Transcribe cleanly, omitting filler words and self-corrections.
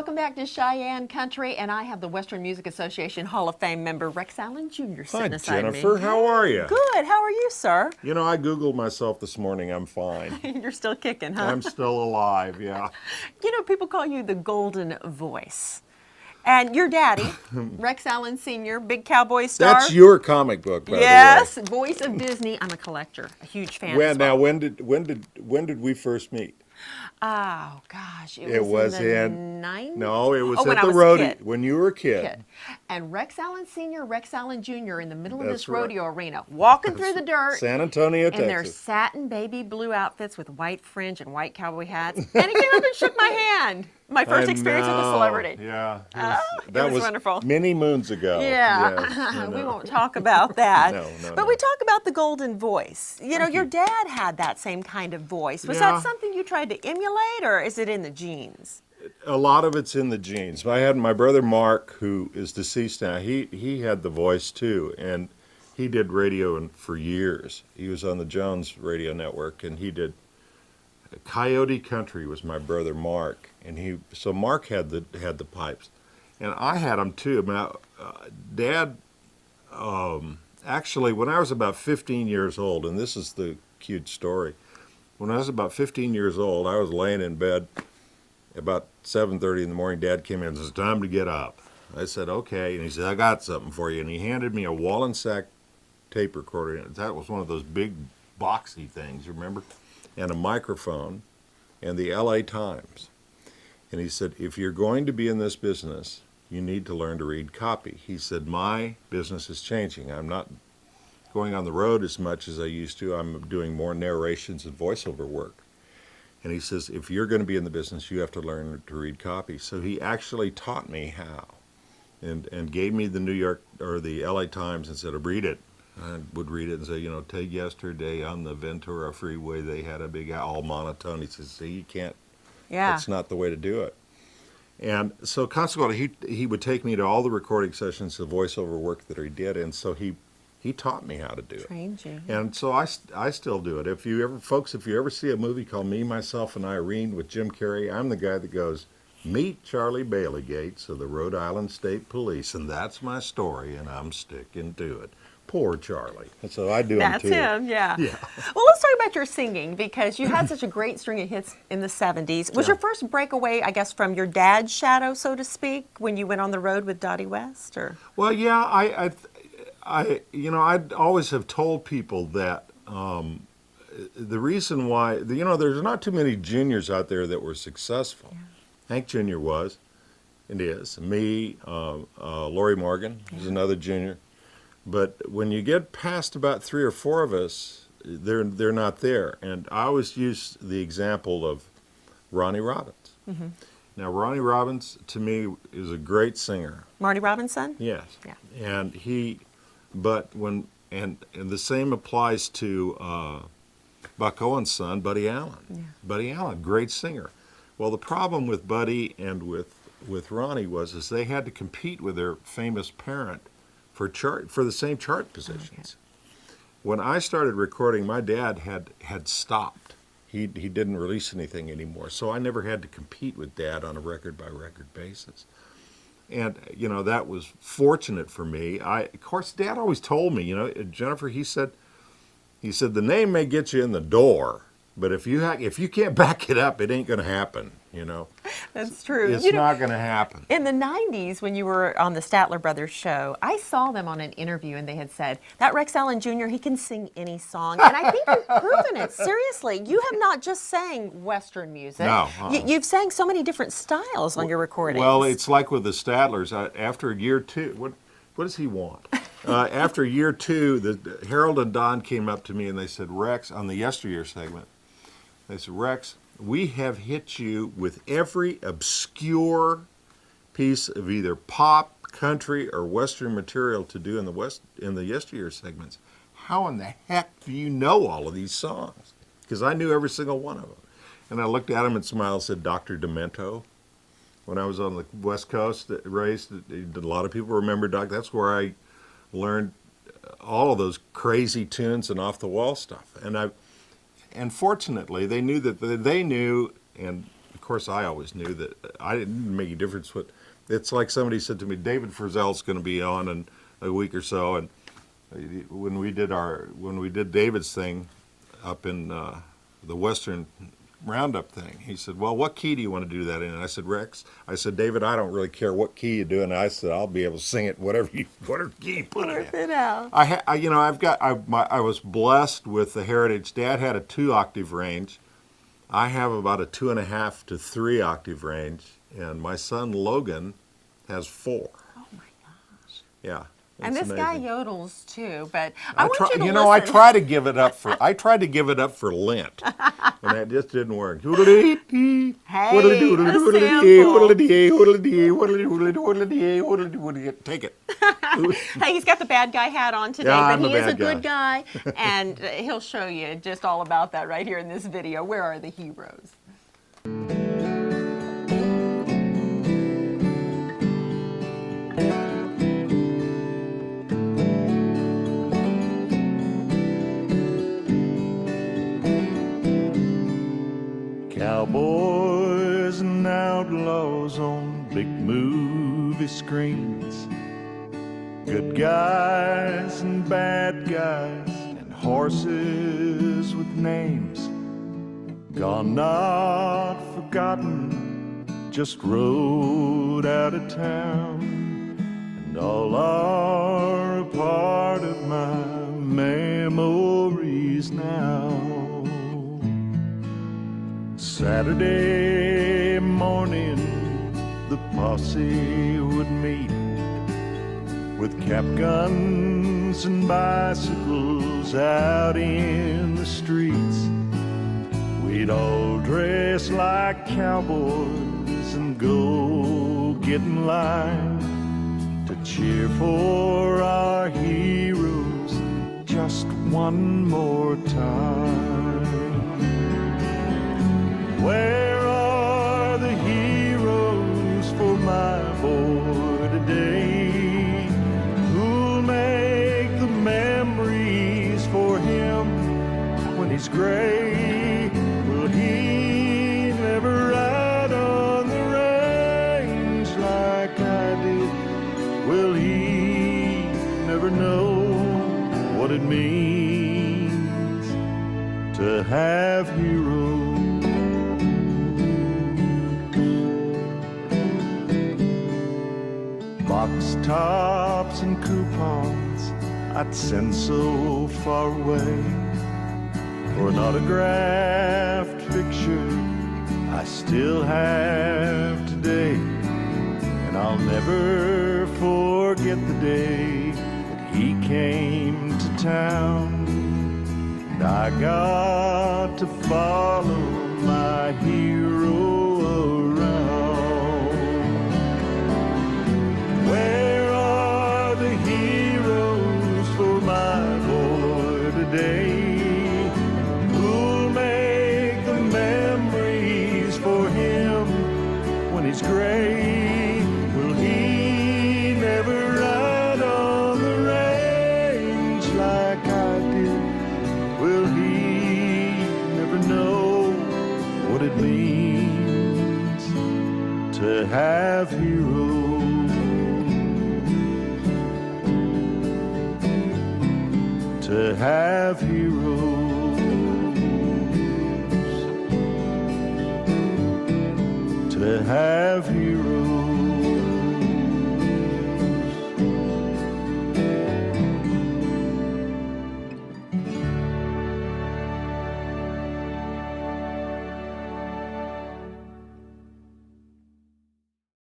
welcome back to Cheyenne Country, and I have the Western Music Association Hall of Fame member Rex Allen Jr. sitting Hi, aside Jennifer. me. How are you? Good. How are you, sir? You know, I Googled myself this morning. I'm fine. You're still kicking, huh? I'm still alive, yeah. You know, people call you the Golden Voice. And your daddy, Rex Allen Sr., big cowboy star. That's your comic book, by Yes, the way. voice of Disney. I'm a collector, a huge fan. When, as well. now, when did we first meet? Oh gosh, It was in the 90s. No, it was when at I the was a rodeo kid. when you were a kid. And Rex Allen Sr., Rex Allen Jr. in the middle of That's this right. rodeo arena, walking through the dirt. San Antonio, in their Texas. satin baby blue outfits with white fringe and white cowboy hats. And he came up and shook my hand. My first experience with a celebrity. Yeah, It that was wonderful. many moons ago. Yeah, Yes, I we know. won't talk about that. No, but we talk about the golden voice. You know, Thank your you. dad had that same kind of voice. Was Yeah. that something you tried to emulate, or is it in the genes? A lot of it's in the genes. I had my brother Mark, who is deceased now. He had the voice too, and he did radio for years. He was on the Jones radio network, and he did Coyote Country. Was my brother Mark, and so Mark had the pipes, and I had them too. Now, Dad, actually, when I was about 15 years old, and this is the cute story. When I was about 15 years old, I was laying in bed. About 7:30 in the morning, Dad came in and says, "It's time to get up." I said, "Okay." And he said, "I got something for you." And he handed me a Wallensack tape recorder. That was one of those big boxy things, remember? And a microphone and the LA Times. And he said, "If you're going to be in this business, you need to learn to read copy." He said, "My business is changing. I'm not going on the road as much as I used to. I'm doing more narrations and voiceover work." And he says, "If you're going to be in the business, you have to learn to read copy." So he actually taught me how, and gave me the New York or the LA Times and said, "Read it." I would read it and say, "Take yesterday on the Ventura Freeway, they had a big all monotone." He says, "See, you can't. Yeah. That's not the way to do it." And so consequently, he would take me to all the recording sessions, the voiceover work that he did, and so he taught me how to do it. Trained you. And so I still do it. If you ever see a movie called Me, Myself, and Irene with Jim Carrey, I'm the guy that goes, "Meet Charlie Bailey Gates of the Rhode Island State Police," and that's my story, and I'm sticking to it. Poor Charlie. And so I do That's him too. him, yeah. Yeah. Well, let's talk about your singing, because you had such a great string of hits in the 70s. Was Yeah. your first breakaway, I guess, from your dad's shadow, so to speak, when you went on the road with Dottie West? Or? Well, yeah, I'd always have told people that the reason why, there's not too many juniors out there that were successful. Yeah. Hank Jr. was, and is. Me, Lori Morgan is another junior. But when you get past about 3 or 4 of us, they're not there. And I always use the example of Ronnie Robbins. Mm-hmm. Now, Ronnie Robbins, to me, is a great singer. Marty Robinson? Yes. Yeah. And the same applies to Buck Owens' son, Buddy Allen. Yeah. Buddy Allen, great singer. Well, the problem with Buddy and with Ronnie is they had to compete with their famous parent for the same chart positions. Okay. When I started recording, my dad had stopped. He didn't release anything anymore, so I never had to compete with Dad on a record by record basis. And that was fortunate for me. Of course, Dad always told me, Jennifer. He said, the name may get you in the door, but if you can't back it up, it ain't going to happen. That's true. It's not going to happen. In the 90s, when you were on the Statler Brothers show, I saw them on an interview, and they had said, that Rex Allen Jr., he can sing any song. And I think you've proven it. Seriously, you have not just sang Western music. No. You've sang so many different styles on your recordings. Well, it's like with the Statlers. After year 2, what does he want? After year 2, the Harold and Don came up to me and they said, "Rex," on the Yesteryear segment, they said, "Rex, we have hit you with every obscure piece of either pop, country, or Western material to do in the Yesteryear segments. How in the heck do you know all of these songs?" Because I knew every single one of them. And I looked at him and smiled and said, "Dr. Demento." When I was on the West Coast, raised, a lot of people remember Doc. That's where I learned all of those crazy tunes and off-the-wall stuff. And fortunately, they knew, and of course, I always knew that I didn't make a difference what. It's like somebody said to me, David Frizzell's going to be on in a week or so, and when we did David's thing up in the Western Roundup thing, he said, "Well, what key do you want to do that in?" And I said, "Rex," I said, "David, I don't really care what key you do," and I said, "I'll be able to sing it whatever key you put it Work in." it out. I was blessed with the heritage. Dad had a 2-octave range. I have about a 2.5 to 3-octave range, and my son Logan has 4. Oh my gosh. Yeah. And it's this guy amazing. yodels too, but I want try, you to listen. I tried to give it up for Lent, and that just didn't work. Take it. Hey, he's got the bad guy hat on today, Yeah, but I'm he the is a bad guy. good guy, and he'll show you just all about that right here in this video. Where are the heroes? Cowboys and outlaws on big movie screens. Good guys and bad guys and horses with names. Gone not forgotten, just rode out of town. And all are a part of my memories now. Saturday morning, the posse would meet with cap guns and bicycles out in the streets. We'd all dress like cowboys and go get in line to cheer for our heroes just one more time. Where are the heroes for my boy today? Who'll make the memories for him when he's gray? Will he never ride on the range like I did? Will he never know what it means to have heroes? Box tops and coupons I'd send so far away for an autographed picture I still have today. And I'll never forget the day that he came to town, and I got to follow my hero around. Where are the heroes for my boy today? Who'll make the memories for him when he's gray? Will he never ride on the range like I did? Will he never know what it means to have heroes? To have heroes, to have heroes.